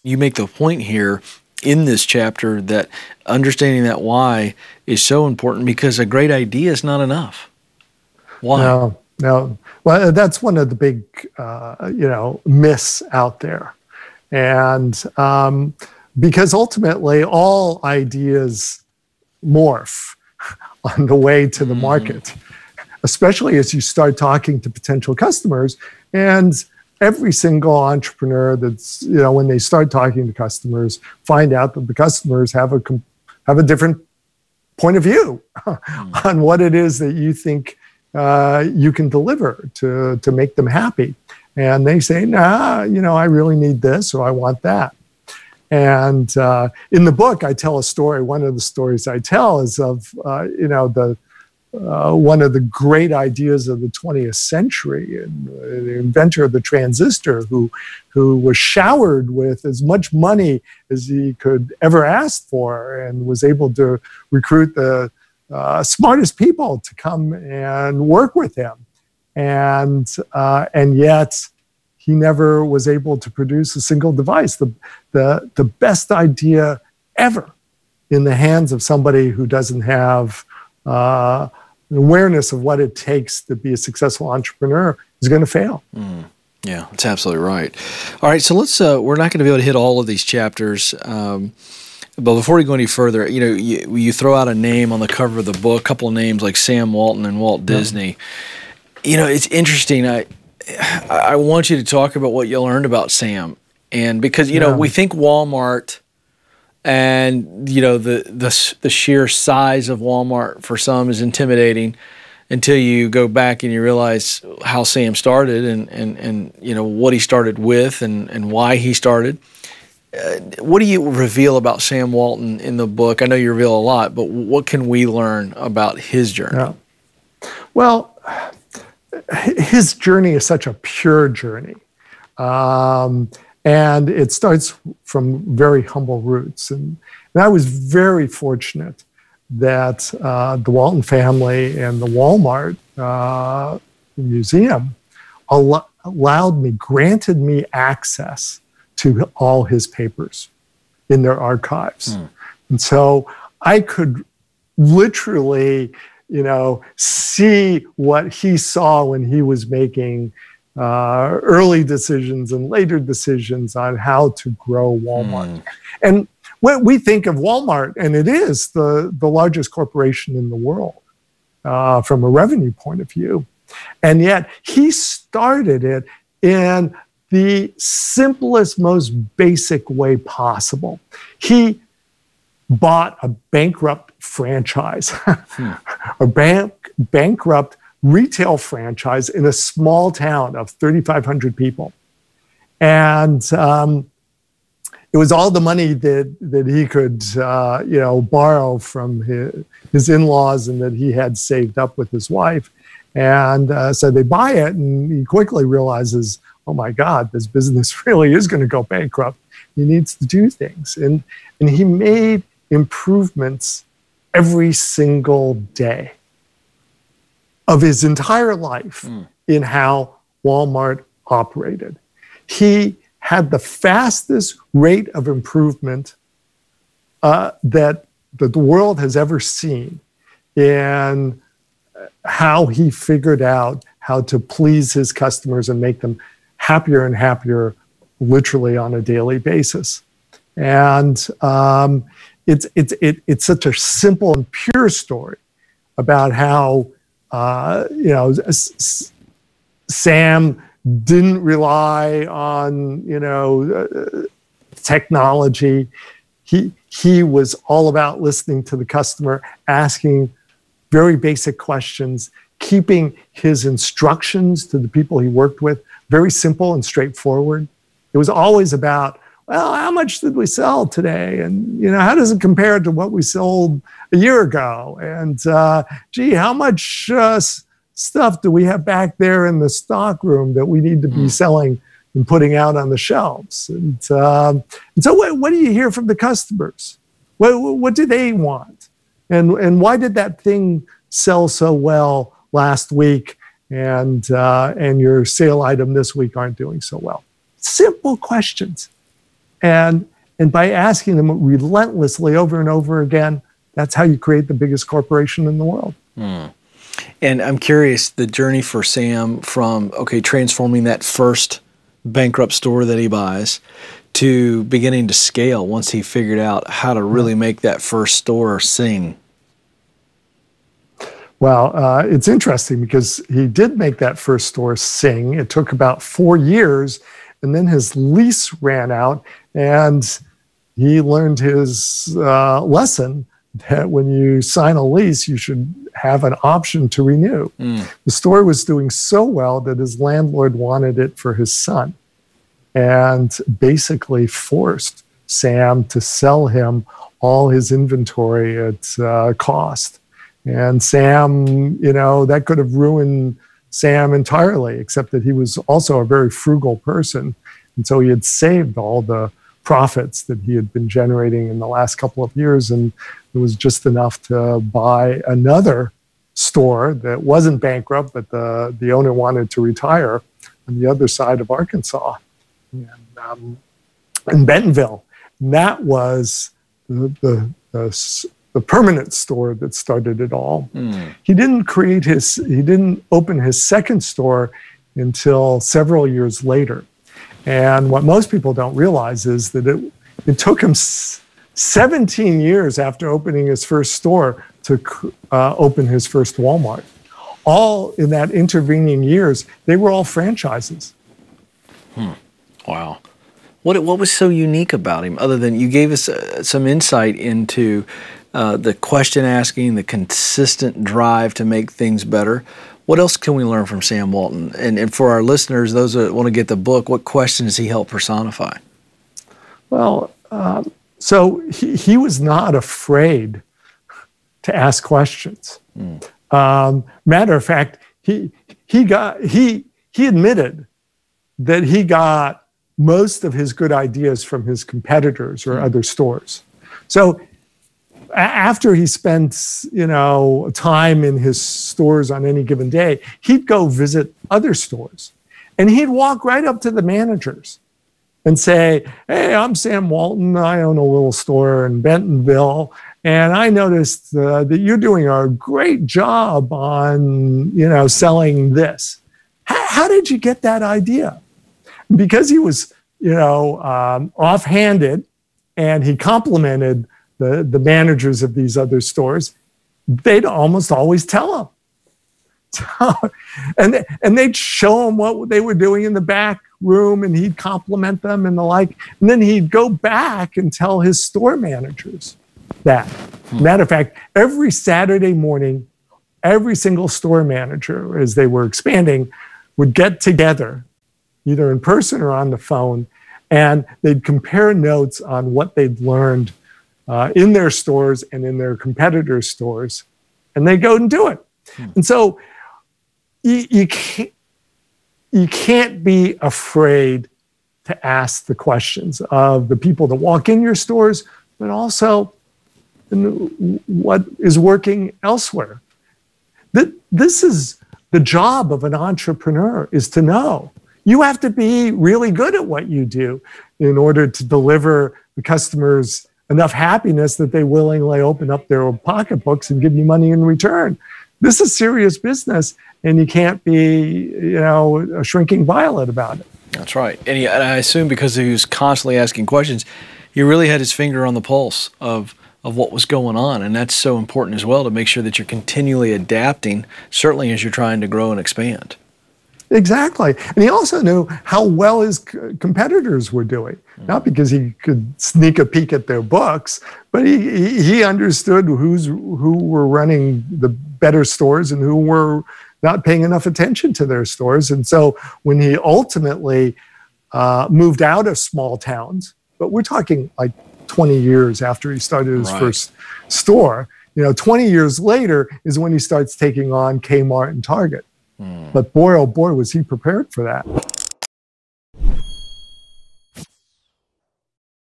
You make the point here in this chapter that understanding that why is so important, because a great idea is not enough. Why? No. Well, that's one of the big, myths out there. And because ultimately all ideas morph on the way to the market, especially as you start talking to potential customers. And every single entrepreneur that's, when they start talking to customers, find out that the customers have a different point of view on what it is that you think you can deliver to make them happy. And they say, nah, I really need this, or I want that. And in the book, I tell a story. One of the stories I tell is of, one of the great ideas of the 20th century, and the inventor of the transistor, who was showered with as much money as he could ever ask for, and was able to recruit the smartest people to come and work with him, and yet he never was able to produce a single device. The best idea ever in the hands of somebody who doesn't have awareness of what it takes to be a successful entrepreneur is going to fail. Yeah, that's absolutely right. All right, so let's. We're not going to be able to hit all of these chapters, but before we go any further, you throw out a name on the cover of the book, a couple of names like Sam Walton and Walt Disney. It's interesting. I want you to talk about what you learned about Sam, and because we think Walmart. And the sheer size of Walmart for some is intimidating, until you go back and you realize how Sam started and what he started with and why he started. What do you reveal about Sam Walton in the book? I know you reveal a lot, but what can we learn about his journey? Yeah. Well, his journey is such a pure journey. And it starts from very humble roots. And I was very fortunate that the Walton family and the Walmart Museum granted me access to all his papers in their archives. And so I could literally, see what he saw when he was making early decisions and later decisions on how to grow Walmart. And when we think of Walmart, and it is the largest corporation in the world from a revenue point of view, and yet he started it in the simplest, most basic way possible. He bought a bankrupt franchise, a bankrupt retail franchise in a small town of 3,500 people. And it was all the money that he could, borrow from his in-laws and that he had saved up with his wife. And so they buy it, and he quickly realizes, oh my God, this business really is going to go bankrupt. He needs to do things. And he made improvements every single day of his entire life in how Walmart operated. He had the fastest rate of improvement that the world has ever seen in how he figured out how to please his customers and make them happier and happier, literally on a daily basis. And it's such a simple and pure story about how Sam didn't rely on technology. He was all about listening to the customer, asking very basic questions, keeping his instructions to the people he worked with very simple and straightforward. It was always about, well, how much did we sell today? And, how does it compare to what we sold a year ago? And, how much stuff do we have back there in the stock room that we need to be selling and putting out on the shelves? And so what do you hear from the customers? What do they want? And why did that thing sell so well last week and your sale item this week aren't doing so well? Simple questions. And by asking them relentlessly over and over again, that's how you create the biggest corporation in the world. And I'm curious, the journey for Sam from, transforming that first bankrupt store that he buys to beginning to scale once he figured out how to really make that first store sing. Well, it's interesting because he did make that first store sing. It took about 4 years, and then his lease ran out, and he learned his lesson that when you sign a lease, you should have an option to renew. The store was doing so well that his landlord wanted it for his son and basically forced Sam to sell him all his inventory at cost. And Sam, that could have ruined Sam entirely, except that he was also a very frugal person. And so he had saved all the profits that he had been generating in the last couple of years. And it was just enough to buy another store that wasn't bankrupt, but the owner wanted to retire on the other side of Arkansas, in Bentonville. And that was the permanent store that started it all. He didn't open his second store until several years later. And what most people don't realize is that it took him 17 years after opening his first store to open his first Walmart. All in that intervening years, they were all franchises. Wow. What was so unique about him, other than you gave us some insight into the question asking, the consistent drive to make things better? What else can we learn from Sam Walton? And for our listeners, those that want to get the book, what question does he help personify? Well, so he was not afraid to ask questions. Matter of fact, he admitted that he got most of his good ideas from his competitors or other stores. So after he spent, time in his stores on any given day, he'd go visit other stores, and he'd walk right up to the managers and say, "Hey, I'm Sam Walton. I own a little store in Bentonville, and I noticed that you're doing a great job on, selling this. How did you get that idea?" Because he was, offhanded, and he complimented the managers of these other stores, they'd almost always tell him. So, and they'd show him what they were doing in the back room, and he'd compliment them and the like. And then he'd go back and tell his store managers that. Matter of fact, every Saturday morning, every single store manager, as they were expanding, would get together, either in person or on the phone, and they'd compare notes on what they'd learned in their stores and in their competitors' stores, and they go and do it. And so you can't be afraid to ask the questions of the people that walk in your stores, but also what is working elsewhere. This is the job of an entrepreneur, is to know. You have to be really good at what you do in order to deliver the customers enough happiness that they willingly open up their pocketbooks and give you money in return. This is serious business, and you can't be, a shrinking violet about it. That's right. And I assume because he was constantly asking questions, he really had his finger on the pulse of what was going on. And that's so important as well, to make sure that you're continually adapting, certainly as you're trying to grow and expand. Exactly. And he also knew how well his competitors were doing. Not because he could sneak a peek at their books, but he understood who were running the better stores and who were not paying enough attention to their stores. And so when he ultimately moved out of small towns, but we're talking like 20 years after he started his first store, 20 years later is when he starts taking on Kmart and Target. But boy, oh boy, was he prepared for that.